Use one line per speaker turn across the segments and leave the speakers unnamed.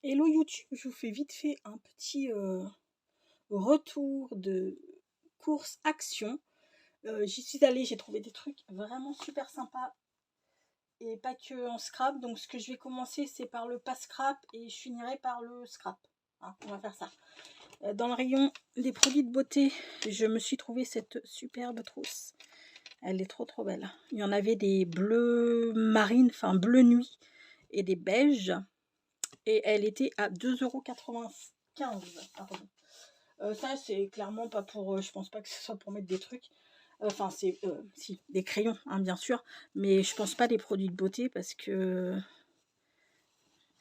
Hello YouTube, je vous fais vite fait un petit retour de course action. J'y suis allée, j'ai trouvé des trucs vraiment super sympas et pas que en scrap. Donc ce que je vais commencer, c'est par le pas scrap et je finirai par le scrap. Hein, on va faire ça. Dans le rayon des produits de beauté, je me suis trouvé cette superbe trousse. Elle est trop belle. Il y en avait des bleus marines, enfin bleu nuit et des beiges. Et elle était à 2,95 €. Ça, c'est clairement pas pour... je pense pas que ce soit pour mettre des trucs. Enfin, c'est... si, des crayons, hein, bien sûr. Mais je pense pas des produits de beauté parce que...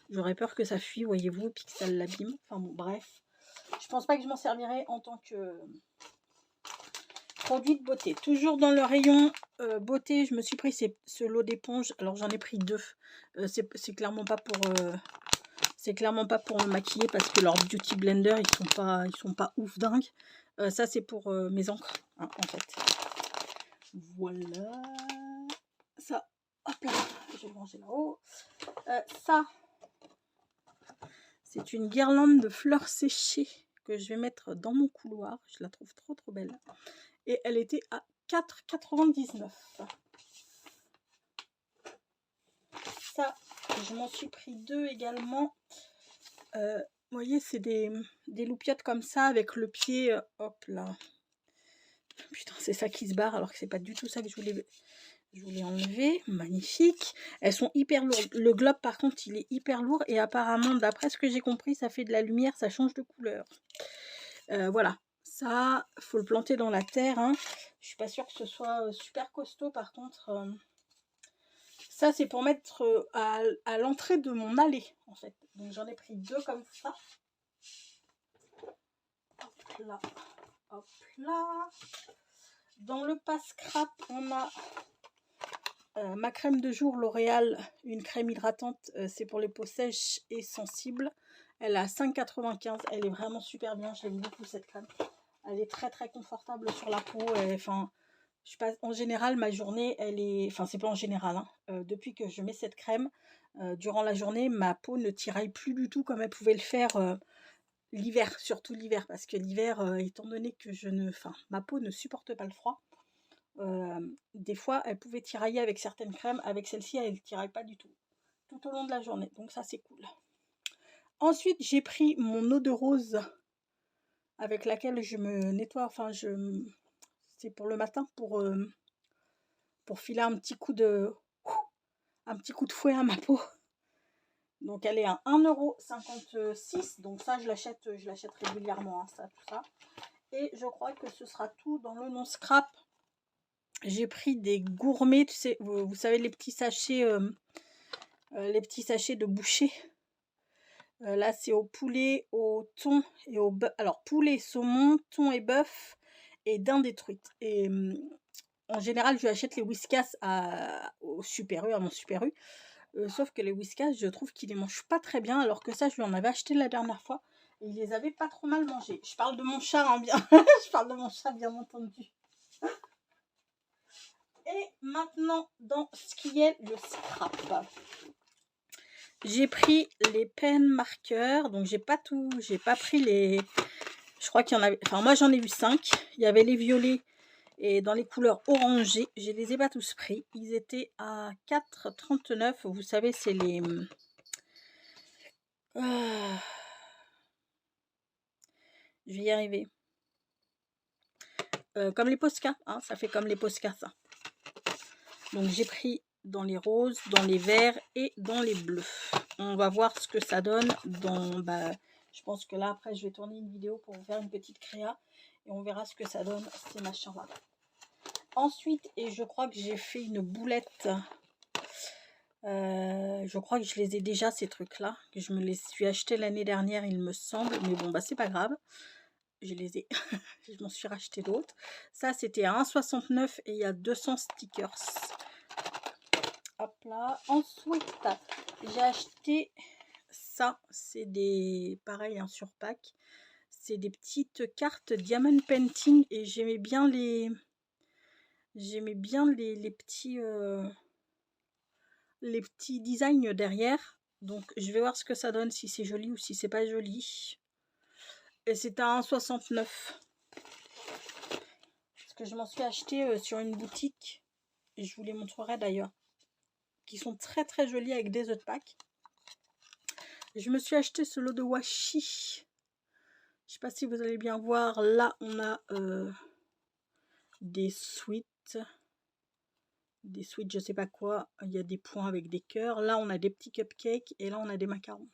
j'aurais peur que ça fuit, voyez-vous, et puis que ça l'abîme. Enfin bon, bref. Je pense pas que je m'en servirai en tant que produit de beauté. Toujours dans le rayon beauté, je me suis pris ce lot d'éponges. Alors, j'en ai pris 2. C'est clairement pas pour... c'est clairement pas pour me maquiller parce que leurs beauty blender ils sont pas ouf dingue. Ça c'est pour mes encres, hein, en fait. Voilà. Ça, hop là, je vais ranger là-haut. Ça, c'est une guirlande de fleurs séchées que je vais mettre dans mon couloir. Je la trouve trop belle. Et elle était à 4,99 €. Ça, je m'en suis pris 2 également. Vous voyez, c'est des loupiottes comme ça avec le pied, hop là. Putain, c'est ça qui se barre alors que c'est pas du tout ça que je voulais enlever. Magnifique. Elles sont hyper lourdes. Le globe par contre, il est hyper lourd et apparemment, d'après ce que j'ai compris, ça fait de la lumière, ça change de couleur. Voilà. Ça, faut le planter dans la terre. Hein. Je suis pas sûre que ce soit super costaud par contre. Ça, c'est pour mettre à l'entrée de mon allée, en fait. Donc, j'en ai pris 2 comme ça. Hop là. Hop là. Dans le pas scrap, on a ma crème de jour L'Oréal, une crème hydratante. C'est pour les peaux sèches et sensibles. Elle a 5,95 €. Elle est vraiment super bien. J'aime beaucoup cette crème. Elle est très confortable sur la peau. Enfin, je passe en général ma journée, elle est, enfin c'est pas en général, hein, depuis que je mets cette crème, durant la journée, ma peau ne tiraille plus du tout comme elle pouvait le faire l'hiver, surtout l'hiver, parce que l'hiver, étant donné que ma peau ne supporte pas le froid, des fois elle pouvait tirailler avec certaines crèmes, avec celle-ci elle ne tiraille pas du tout au long de la journée, donc ça c'est cool. Ensuite j'ai pris mon eau de rose avec laquelle je me nettoie, enfin c'est pour le matin, pour filer un petit coup de fouet à ma peau. Donc elle est à 1,56 €. Donc ça je l'achète régulièrement, hein, ça, tout ça. Et je crois que ce sera tout dans le non scrap. J'ai pris des gourmets, tu sais, vous savez les petits sachets de boucher. Là c'est au poulet, au thon et au bœuf. Alors poulet, saumon, thon et bœuf et dinde et truite. Et en général je lui achète les Whiskas au Super U, à mon Super U. Sauf que les Whiskas, je trouve qu'ils les mangent pas très bien, alors que ça, je lui en avais acheté la dernière fois et il les avait pas trop mal mangés. Je parle de mon chat, hein, bien. Je parle de mon chat, bien entendu. Et maintenant, dans ce qui est le scrap, j'ai pris les pens marqueurs. Donc, j'ai pas pris les... Je crois qu'il y en avait... Enfin, moi, j'en ai eu 5. Il y avait les violets et dans les couleurs orangées. Je les ai pas tous pris. Ils étaient à 4,39 €. Vous savez, c'est les... je vais y arriver. Comme les Posca, hein, ça fait comme les Posca, ça. Donc j'ai pris dans les roses, dans les verts et dans les bleus. On va voir ce que ça donne dans... je pense que là, après, je vais tourner une vidéo pour vous faire une petite créa. Et on verra ce que ça donne, ces machins-là. Ensuite, et je crois que j'ai fait une boulette... je crois que je les ai déjà, ces trucs-là. Que je me les suis achetés l'année dernière, il me semble. Mais bon, c'est pas grave. Je les ai, je m'en suis racheté d'autres. Ça, c'était à 1,69 € et il y a 200 stickers. Hop là. Ensuite, j'ai acheté ça. C'est des, pareil, un surpack. C'est des petites cartes Diamond Painting et j'aimais bien les petits designs derrière. Donc je vais voir ce que ça donne, si c'est joli ou si c'est pas joli. Et c'est à 1,69 €. Parce que je m'en suis acheté sur une boutique. Et je vous les montrerai d'ailleurs. Qui sont très très jolis avec des œufs de Pâques. Je me suis acheté ce lot de washi. Je sais pas si vous allez bien voir. Là, on a des sweets. Des sweets, je sais pas quoi. Il y a des points avec des cœurs. Là, on a des petits cupcakes. Et là, on a des macarons.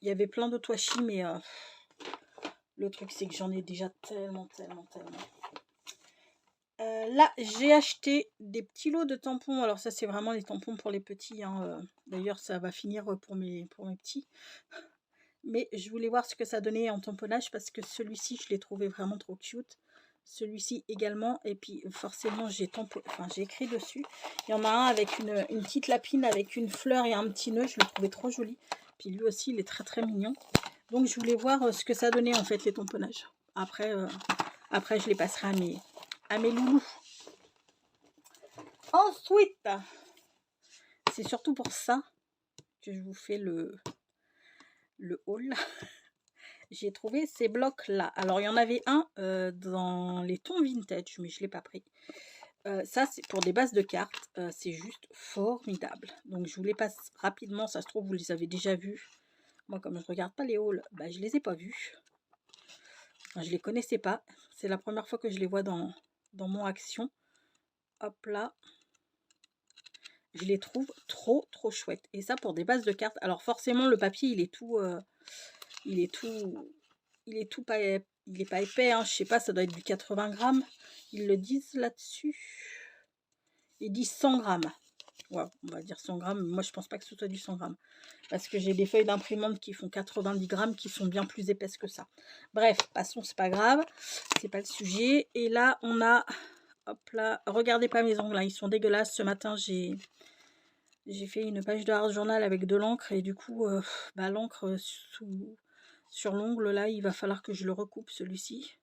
Il y avait plein d'autres washi, mais le truc, c'est que j'en ai déjà tellement. Là, j'ai acheté des petits lots de tampons. Alors ça, c'est vraiment les tampons pour les petits. Hein. D'ailleurs, ça va finir pour mes petits. Mais je voulais voir ce que ça donnait en tamponnage parce que celui-ci, je l'ai trouvé vraiment trop cute. Celui-ci également. Et puis, forcément, j'ai écrit dessus. Il y en a un avec une petite lapine avec une fleur et un petit nœud. Je le trouvais trop joli. Puis lui aussi, il est très très mignon. Donc, je voulais voir ce que ça donnait en fait, les tamponnages. Après, je les passerai à mes loulous. Ensuite, c'est surtout pour ça que je vous fais le haul. J'ai trouvé ces blocs là. Alors il y en avait un dans les tons vintage, mais je ne l'ai pas pris. Ça c'est pour des bases de cartes. C'est juste formidable. Donc je vous les passe rapidement. Ça se trouve vous les avez déjà vus. Moi comme je regarde pas les hauls, bah, je les ai pas vus. Enfin, je les connaissais pas. C'est la première fois que je les vois dans mon action. Hop là. Je les trouve trop chouettes. Et ça pour des bases de cartes. Alors forcément le papier il est tout pas épais, hein. Je sais pas, ça doit être du 80 grammes. Ils le disent là-dessus. Ils disent 100 grammes. Ouais, on va dire 100 grammes. Moi je pense pas que ce soit du 100 grammes. Parce que j'ai des feuilles d'imprimante qui font 90 grammes qui sont bien plus épaisses que ça. Bref, passons, c'est pas grave. C'est pas le sujet. Et là on a, hop là, regardez pas mes ongles, hein, ils sont dégueulasses. Ce matin j'ai fait une page de Art Journal avec de l'encre et du coup, l'encre sur l'ongle là, il va falloir que je le recoupe celui-ci.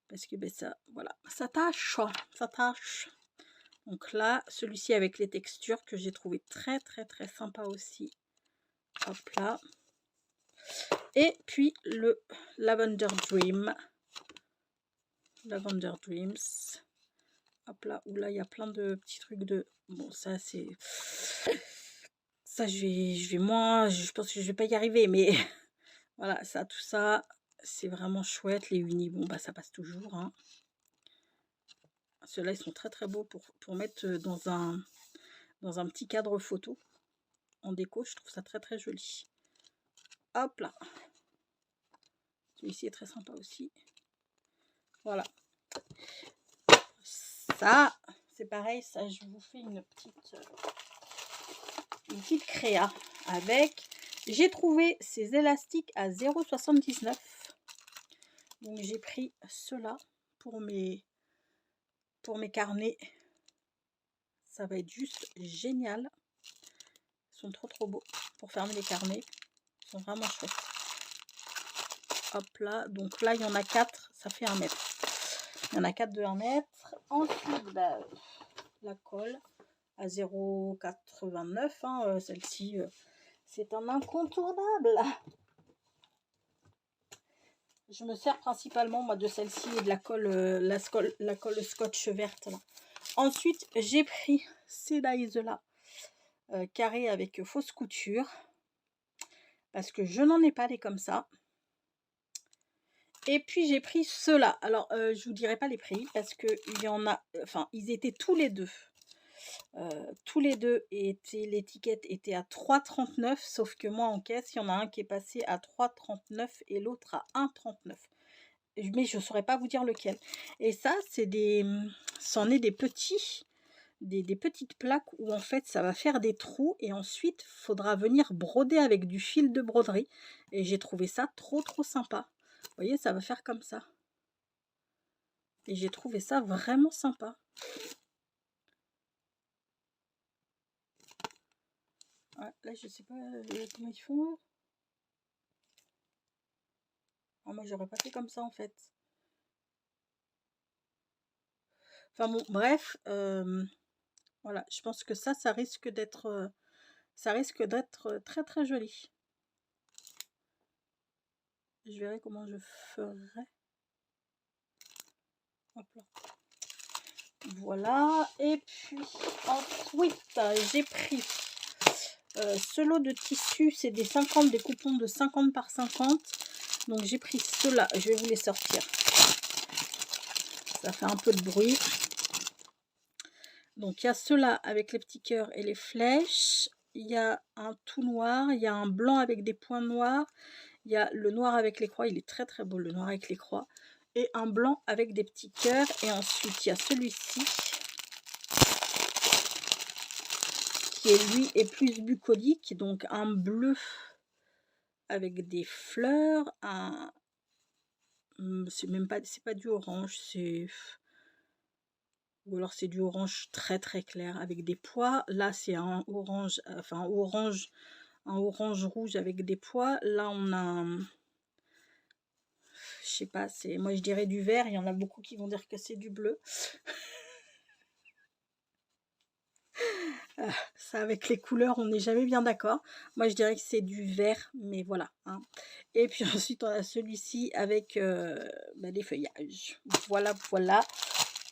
Parce que ça, voilà, ça tâche. Donc là, celui-ci avec les textures que j'ai trouvé très sympa aussi. Hop là. Et puis le Lavender Dreams. Hop là, où là il y a plein de petits trucs de... Bon, ça c'est... Ça je pense que je vais pas y arriver, mais voilà, ça, tout ça, c'est vraiment chouette. Les unis, bon bah ça passe toujours. Hein. Ceux-là, ils sont très beaux pour mettre dans un petit cadre photo en déco. Je trouve ça très joli. Hop là. Celui-ci est très sympa aussi. Voilà. Ça, c'est pareil. Ça, je vous fais une petite créa avec... J'ai trouvé ces élastiques à 0,79 €. Donc, j'ai pris ceux-là pour mes carnets. Ça va être juste génial. Ils sont trop beaux pour fermer les carnets. Ils sont vraiment chouettes. Hop là. Donc là, il y en a 4. Ça fait 1 mètre. Il y en a 4 de 1 mètre. Ensuite, bah, la colle à 0,89 €. Hein, celle-ci, c'est un incontournable. Je me sers principalement moi de celle-ci et de la colle, la colle scotch verte. Là. Ensuite, j'ai pris ces dies là. Carré avec fausse couture parce que je n'en ai pas des comme ça. Et puis j'ai pris ceux-là. Alors je vous dirai pas les prix parce que il y en a, enfin ils étaient tous les deux étaient, l'étiquette était à 3,39 €, sauf que moi en caisse il y en a un qui est passé à 3,39 € et l'autre à 1,39 €. Mais je saurais pas vous dire lequel. Et ça c'est c'en est des petits. Des petites plaques où en fait ça va faire des trous et ensuite faudra venir broder avec du fil de broderie et j'ai trouvé ça trop sympa. Vous voyez, ça va faire comme ça et j'ai trouvé ça vraiment sympa. Ouais, là je sais pas comment ils font. Oh, moi j'aurais pas fait comme ça en fait. Enfin bon, bref, voilà, je pense que ça risque d'être Ça risque d'être très très joli. Je verrai comment je ferai. Hop là. Voilà. Et puis ensuite, j'ai pris ce lot de tissu. C'est des 50, des coupons de 50 par 50. Donc j'ai pris ceux-là. Je vais vous les sortir. Ça fait un peu de bruit. Donc il y a ceux-là avec les petits cœurs et les flèches. Il y a un tout noir. Il y a un blanc avec des points noirs. Il y a le noir avec les croix. Il est très très beau, le noir avec les croix. Et un blanc avec des petits cœurs. Et ensuite il y a celui-ci, qui est lui est plus bucolique. Donc un bleu avec des fleurs. C'est même pas, c'est pas du orange, c'est... Ou alors c'est du orange très très clair avec des pois. Là c'est un orange, enfin un orange rouge avec des pois. Là on a, je sais pas, c'est, moi je dirais du vert. Il y en a beaucoup qui vont dire que c'est du bleu. Ça avec les couleurs on n'est jamais bien d'accord. Moi je dirais que c'est du vert, mais voilà. Hein. Et puis ensuite on a celui-ci avec des feuillages. Voilà, voilà.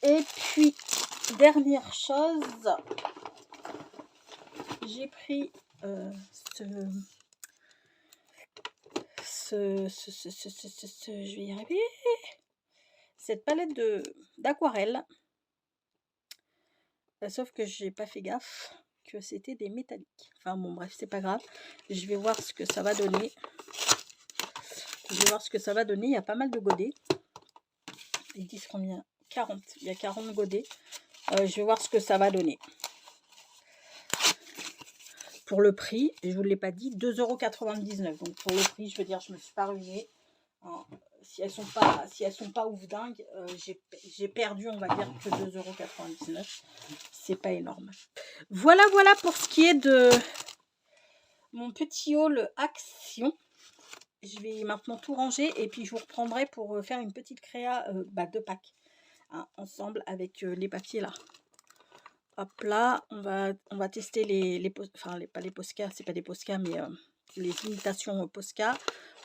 Et puis dernière chose, j'ai pris je vais y arriver, cette palette d'aquarelle, sauf que j'ai pas fait gaffe que c'était des métalliques. Enfin bon bref, c'est pas grave, je vais voir ce que ça va donner. Je vais voir ce que ça va donner. Il y a pas mal de godets. Ils disent combien? 40. Il y a 40 godets. Je vais voir ce que ça va donner. Pour le prix, je ne vous l'ai pas dit, 2,99 €. Donc pour le prix, je veux dire, je ne me suis pas ruinée. Hein, si elles sont pas ouf dingues, j'ai perdu, on va dire, que 2,99 €. C'est pas énorme. Voilà, voilà pour ce qui est de mon petit haul action. Je vais maintenant tout ranger et puis je vous reprendrai pour faire une petite créa de Pâques. Hein, ensemble avec les papiers là. Hop là, on va tester pas les Posca, c'est pas des Posca, mais les imitations Posca.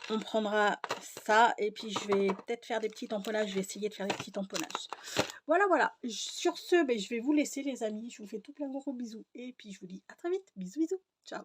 On prendra ça et puis je vais peut-être faire des petits tamponnages. Je vais essayer de faire des petits tamponnages. Voilà, voilà. Sur ce, je vais vous laisser les amis. Je vous fais tout plein de gros bisous et puis je vous dis à très vite. Bisous, bisous. Ciao.